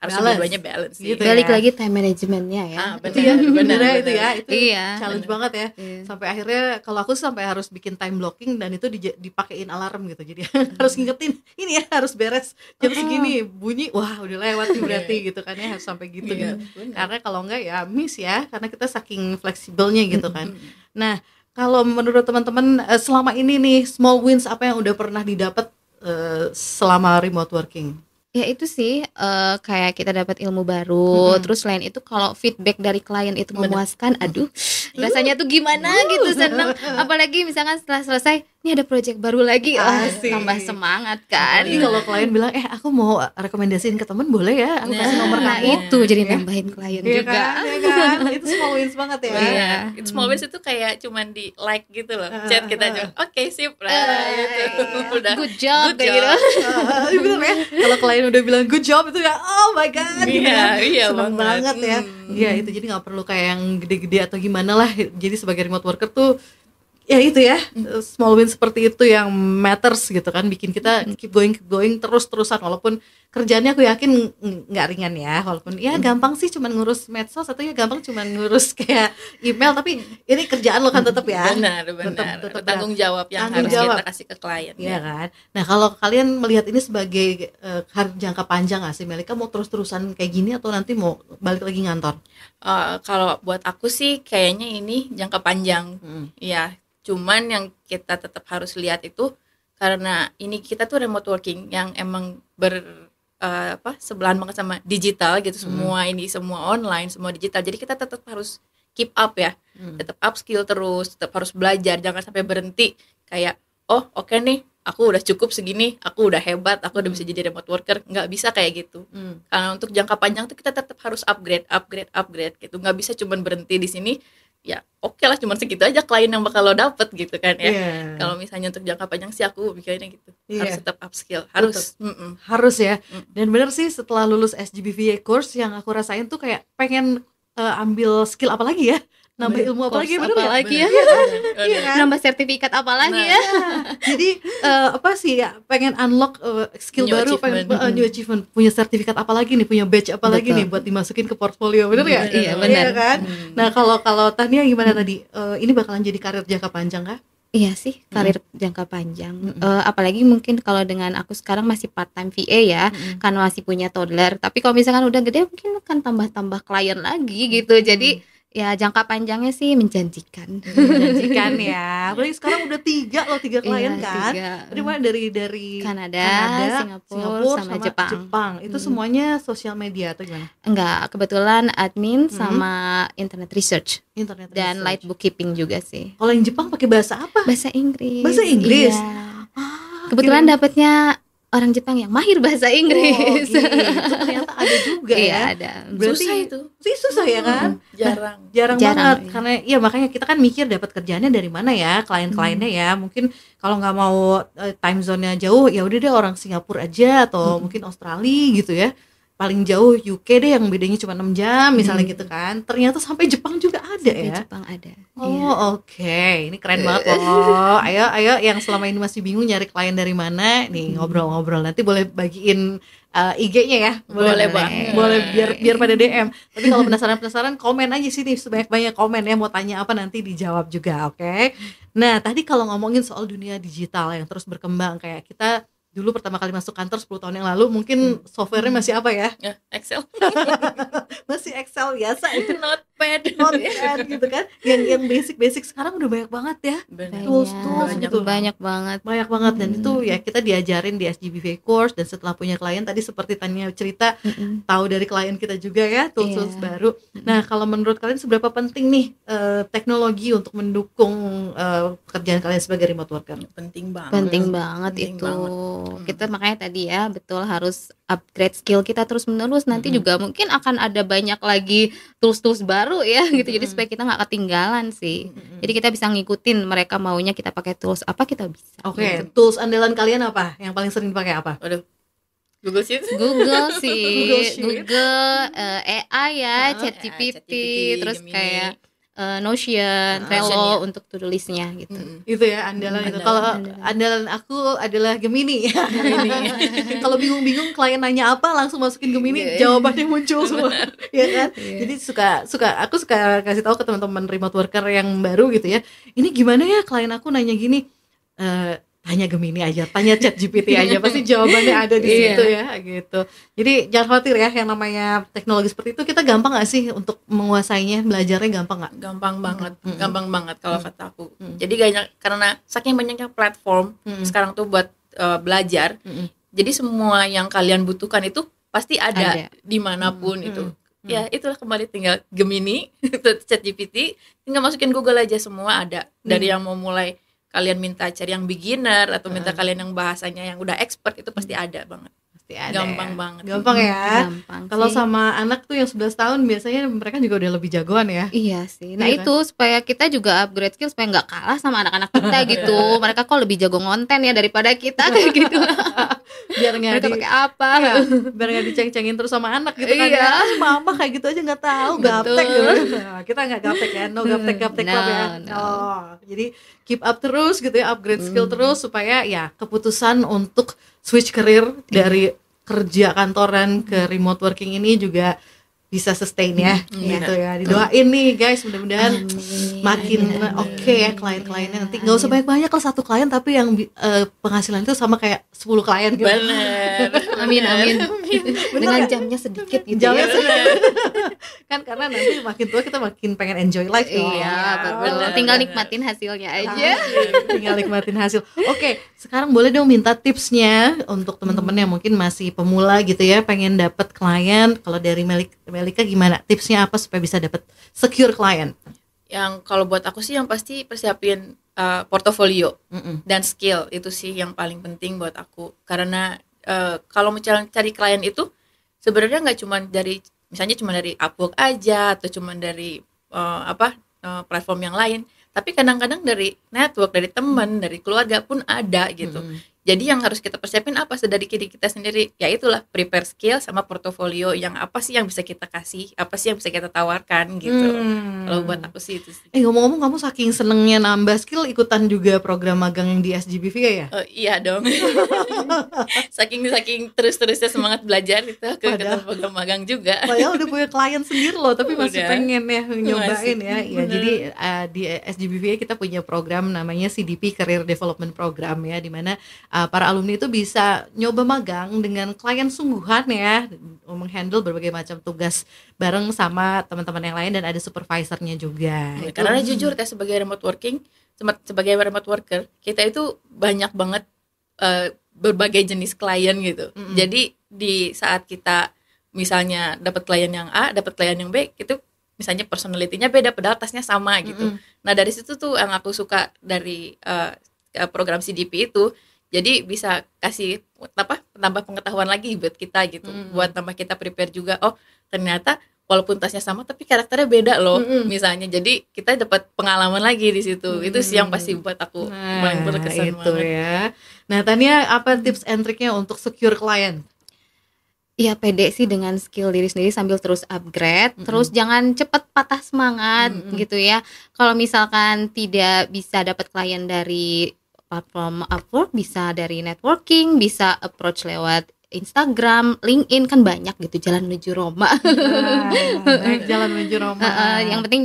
harus Balance. dua-duanya balance sih. Gitu Balik ya. lagi time managementnya ya. Itu ya, benar, benar itu ya, itu Iya. challenge banget ya. Iya. Sampai akhirnya kalau aku sampai harus bikin time blocking dan itu dipakein alarm gitu. Jadi harus ngingetin ini ya harus beres jam segini, bunyi wah udah lewat nih berarti gitu kan ya, harus sampai gitu Iya, gitu. benar. Karena kalau enggak ya miss ya, karena kita saking fleksibelnya gitu kan. Nah, kalau menurut teman-teman selama ini nih small wins apa yang udah pernah didapat selama remote working? Ya itu sih kayak kita dapat ilmu baru. Terus selain itu kalau feedback dari klien itu memuaskan, aduh rasanya tuh gimana gitu, seneng. Apalagi misalkan setelah selesai, ini ada project baru lagi, Asik. tambah semangat kan. Apalagi kalau klien bilang aku mau rekomendasiin ke temen boleh ya, aku kasih nomor Nah kamu. itu jadi nambahin klien Iya juga. kan, iya kan? Itu small wins banget ya. Iya, small wins itu kayak cuman di like gitu loh, chat kita aja, oke sip, gitu, udah Good job, kayak gitu. Bener ya, kalau klien udah bilang good job itu ya oh my god gitu Iya, ya. iya Seneng banget ya. Iya itu jadi nggak perlu kayak yang gede-gede atau gimana lah. Jadi sebagai remote worker tuh ya itu ya, small win seperti itu yang matters gitu kan, bikin kita keep going terus-terusan, walaupun kerjaannya aku yakin nggak ringan ya, walaupun ya gampang sih cuman ngurus medsos atau ya gampang cuman ngurus kayak email, tapi ini kerjaan lo kan tetap ya. benar Tetap tanggung jawab yang Tanggung harus jawab. kita kasih ke klien. Iya kan. Nah kalau kalian melihat ini sebagai jangka panjang nggak sih, Melika mau terus-terusan kayak gini atau nanti mau balik lagi ngantor? Kalau buat aku sih kayaknya ini jangka panjang. Iya, cuman yang kita tetap harus lihat itu karena ini kita tuh remote working yang emang sebelahan banget sama digital gitu, semua ini semua online, semua digital. Jadi kita tetap harus keep up ya. Tetap upskill terus, tetap harus belajar, jangan sampai berhenti kayak oke nih, aku udah cukup segini, aku udah hebat, aku udah bisa jadi remote worker. Nggak bisa kayak gitu. Karena untuk jangka panjang tuh kita tetap harus upgrade gitu. Nggak bisa cuman berhenti di sini. Ya oke lah, cuman segitu aja klien yang bakal lo dapet gitu kan ya. Kalau misalnya untuk jangka panjang sih aku mikirnya gitu, harus tetap upskill, harus harus ya. Dan bener sih setelah lulus SGBVA course yang aku rasain tuh kayak pengen ambil skill apa lagi ya, nambah ilmu apa lagi, bener apa nggak? lagi ya? Iya kan? Nambah sertifikat apa lagi ya? Jadi apa sih ya, pengen unlock skill New baru, pengen new achievement, punya sertifikat apa lagi nih, punya badge apa lagi nih buat dimasukin ke portfolio, bener ya? Iya, bener. Iya kan? Nah kalau Tania gimana tadi? Ini bakalan jadi karir jangka panjang kah? Iya sih, karir jangka panjang. Apalagi mungkin kalau dengan aku sekarang masih part time VA ya, kan masih punya toddler. Tapi kalau misalkan udah gede mungkin akan tambah-tambah klien lagi gitu. Jadi ya jangka panjangnya sih menjanjikan. Menjanjikan ya. Apalagi sekarang udah 3 klien Iya, kan. 3. Tadi mana dari Kanada, Singapura, sama Jepang. Itu semuanya sosial media atau gimana? Enggak, kebetulan admin sama internet research Internet dan research. light bookkeeping juga sih. Kalau yang Jepang pakai bahasa apa? Bahasa Inggris. Bahasa Inggris? Iya. Kebetulan dapatnya orang Jepang yang mahir bahasa Inggris. Oh, gitu. Ternyata ada juga Iya, ya. ada. Berarti Susah itu. sih susah ya kan? Jarang. Jarang Jarang, banget iya. karena ya makanya kita kan mikir dapat kerjaannya dari mana ya, klien-kliennya ya. Mungkin kalau nggak mau time zone-nya jauh ya udah deh orang Singapura aja atau mungkin Australia gitu ya. Paling jauh UK deh yang bedanya cuma 6 jam misalnya gitu kan. Ternyata sampai Jepang juga ada Di ya. Jepang ada. Iya. Oh oke, ini keren banget loh. Ayo yang selama ini masih bingung nyari klien dari mana, nih ngobrol-ngobrol, nanti boleh bagiin IG-nya ya, Boleh banget. boleh biar pada DM. Tapi kalau penasaran komen aja sini, sebanyak-banyak komen ya, mau tanya apa nanti dijawab juga, oke? Nah tadi kalau ngomongin soal dunia digital yang terus berkembang, kayak kita dulu pertama kali masuk kantor 10 tahun yang lalu mungkin softwarenya masih apa ya? Ya, Excel, Masih Excel biasa itu. Notepad. Notepad gitu kan, yang basic sekarang udah banyak banget ya, Bener. tools Banyak, gitu, banyak banget. banyak banget. Dan itu ya kita diajarin di SGBV course, dan setelah punya klien tadi seperti Tania cerita, tahu dari klien kita juga ya tools Iya. baru. Nah kalau menurut kalian seberapa penting nih teknologi untuk mendukung pekerjaan kalian sebagai remote worker? Penting banget. Penting banget Penting itu. banget. Kita makanya tadi ya betul harus upgrade skill kita terus menerus. Nanti juga mungkin akan ada banyak lagi tools-tools baru ya gitu. Jadi supaya kita nggak ketinggalan sih. Jadi kita bisa ngikutin mereka maunya kita pakai tools apa, kita bisa. Oke, tools andalan kalian apa? Yang paling sering dipakai apa? Waduh, Google Sheet. Google sih, Google Sheet. Google AI ya, AI, ChatGPT, ChatGPT, terus Gemini. kayak Notion, Trello Notion, ya. untuk to-do list-nya gitu. Itu ya andalan itu. Kalau andalan aku adalah Gemini. Kalau bingung-bingung klien nanya apa langsung masukin Gemini, jawabannya muncul semua. Ya kan? Jadi aku suka kasih tahu ke teman-teman remote worker yang baru gitu ya. Ini gimana ya klien aku nanya gini, tanya Gemini aja, tanya ChatGPT aja, pasti jawabannya ada di situ ya gitu. Jadi jangan khawatir ya, yang namanya teknologi seperti itu kita gampang nggak sih untuk menguasainya, belajarnya gampang nggak? Gampang banget kalau kata aku. Jadi karena saking banyaknya platform sekarang tuh buat belajar, jadi semua yang kalian butuhkan itu pasti ada dimanapun itu. Ya itulah kembali tinggal Gemini, ChatGPT, tinggal masukin Google aja semua ada. Dari yang mau mulai kalian minta cari yang beginner atau minta kalian yang bahasanya yang udah expert itu pasti ada banget. Pasti ada. Gampang banget. Gampang ya. Kalau sih. sama anak tuh yang 11 tahun biasanya mereka juga udah lebih jagoan ya. Iya sih. Nah, Iya itu supaya kita juga upgrade skill supaya nggak kalah sama anak-anak kita gitu. Mereka kok lebih jago ngonten ya daripada kita kayak gitu. Biar nggak Mereka pakai apa? Iya, biar nggak diceng-cengin terus sama anak gitu kan. Iya. Ya, mama kayak gitu aja nggak tahu, gaptek gitu. Nah, kita nggak gaptek ya, no gaptek No, club ya. no. Oh, jadi keep up terus gitu ya, upgrade skill terus supaya ya keputusan untuk switch career dari kerja kantoran ke remote working ini juga bisa sustain ya, gitu ya. Didoain nih guys, mudah-mudahan makin oke ya klien-kliennya nanti. Nggak usah banyak-banyak lah, satu klien tapi yang penghasilan itu sama kayak 10 klien gitu. Bener. Amin. Dengan jamnya sedikit gitu. Jamnya ya. Kan karena nanti makin tua kita makin pengen enjoy life dong. Iya, betul. benar, Tinggal benar. nikmatin hasilnya aja. Tinggal nikmatin hasil. Oke, sekarang boleh dong minta tipsnya untuk teman-teman yang mungkin masih pemula gitu ya, pengen dapat klien. Kalau dari Melika gimana? Tipsnya apa supaya bisa dapat secure klien? Yang kalau buat aku sih yang pasti persiapin portofolio dan skill itu sih yang paling penting buat aku. Karena kalau mau cari klien itu sebenarnya nggak cuma dari misalnya cuma dari Upwork aja atau cuma dari platform yang lain, tapi kadang-kadang dari network, dari teman, dari keluarga pun ada gitu. Jadi yang harus kita persiapin apa dari diri kita sendiri, ya itulah prepare skill sama portofolio yang apa sih yang bisa kita kasih, apa sih yang bisa kita tawarkan gitu. Kalau buat aku sih itu sih. Ngomong-ngomong, kamu saking senengnya nambah skill ikutan juga program magang di SGBV ya? Iya dong. saking terus-terusnya semangat belajar itu aku ikut program magang juga. Padahal udah punya klien sendiri loh, tapi masih Udah. pengen ya nyobain Masih, ya. Ya jadi di SGBV kita punya program namanya CDP Career Development Program ya, di mana para alumni itu bisa nyoba magang dengan klien sungguhan ya, menghandle berbagai macam tugas bareng sama teman-teman yang lain dan ada supervisornya juga. Karena jujur sebagai remote worker kita itu banyak banget berbagai jenis klien gitu. Jadi di saat kita misalnya dapat klien yang A, dapat klien yang B, itu misalnya personality-nya beda padahal tasnya sama gitu. Nah dari situ tuh yang aku suka dari program CDP itu. Jadi bisa kasih tambah pengetahuan lagi buat kita gitu, buat tambah kita prepare juga. Oh ternyata walaupun tasnya sama tapi karakternya beda loh, misalnya. Jadi kita dapat pengalaman lagi di situ. Itu sih yang pasti buat aku paling berkesan itu banget. ya. Nah Tania, apa tips and triknya untuk secure klien? Iya, pede sih dengan skill diri sendiri sambil terus upgrade, terus jangan cepet patah semangat gitu ya. Kalau misalkan tidak bisa dapat klien dari platform Upwork, bisa dari networking, bisa approach lewat Instagram, LinkedIn, kan banyak gitu jalan menuju Roma. Baik, jalan menuju Roma. Yang penting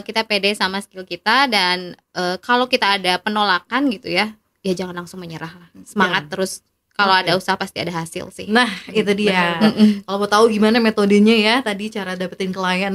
kita pede sama skill kita, dan kalau kita ada penolakan gitu ya jangan langsung menyerah lah. Semangat terus. Kalau ada usaha pasti ada hasil sih. Nah itu dia. Kalau mau tahu gimana metodenya ya, tadi cara dapetin klien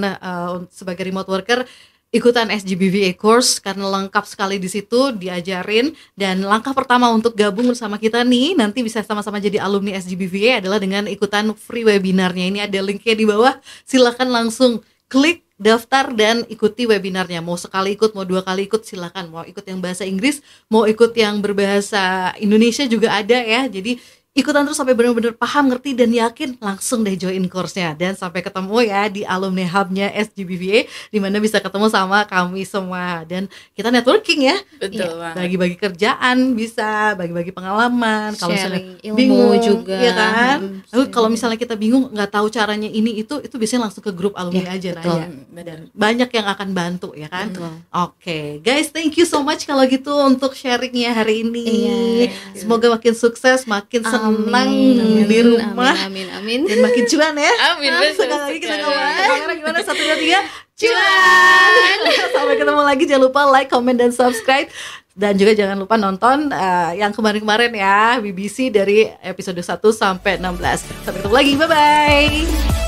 sebagai remote worker, ikutan SGBVA course karena lengkap sekali di situ diajarin. Dan langkah pertama untuk gabung bersama kita nih, nanti bisa sama-sama jadi alumni SGBVA adalah dengan ikutan free webinarnya. Ini ada linknya di bawah, silakan langsung klik daftar dan ikuti webinarnya. Mau sekali ikut, mau 2 kali ikut, silakan. Mau ikut yang bahasa Inggris, mau ikut yang berbahasa Indonesia juga ada ya. Jadi ikutan terus sampai benar-benar paham, ngerti, dan yakin, langsung deh join course-nya. Dan sampai ketemu ya di alumni hub-nya SGBVA, di mana bisa ketemu sama kami semua. Dan kita networking ya. Betul Ya, banget. bagi-bagi kerjaan bisa, bagi-bagi pengalaman. Kalau misalnya Sharing ilmu bingung juga. ya kan. Lalu Sharing. kalau misalnya kita bingung, nggak tahu caranya ini itu biasanya langsung ke grup alumni Ya, aja betul. nanya. Dan banyak yang akan bantu ya kan. Betul. Oke, guys, thank you so much kalau gitu untuk sharingnya hari ini. Iya. Semoga makin sukses, makin senang di rumah, Amin. dan makin cuan ya. Amin, betul Sekali lagi kita sekali. ngomong kamera gimana, 1, 2, 3, cuan. Sampai ketemu lagi, jangan lupa like, comment, dan subscribe. Dan juga jangan lupa nonton yang kemarin-kemarin ya, BBC dari episode 1 sampai 16. Sampai ketemu lagi, bye-bye.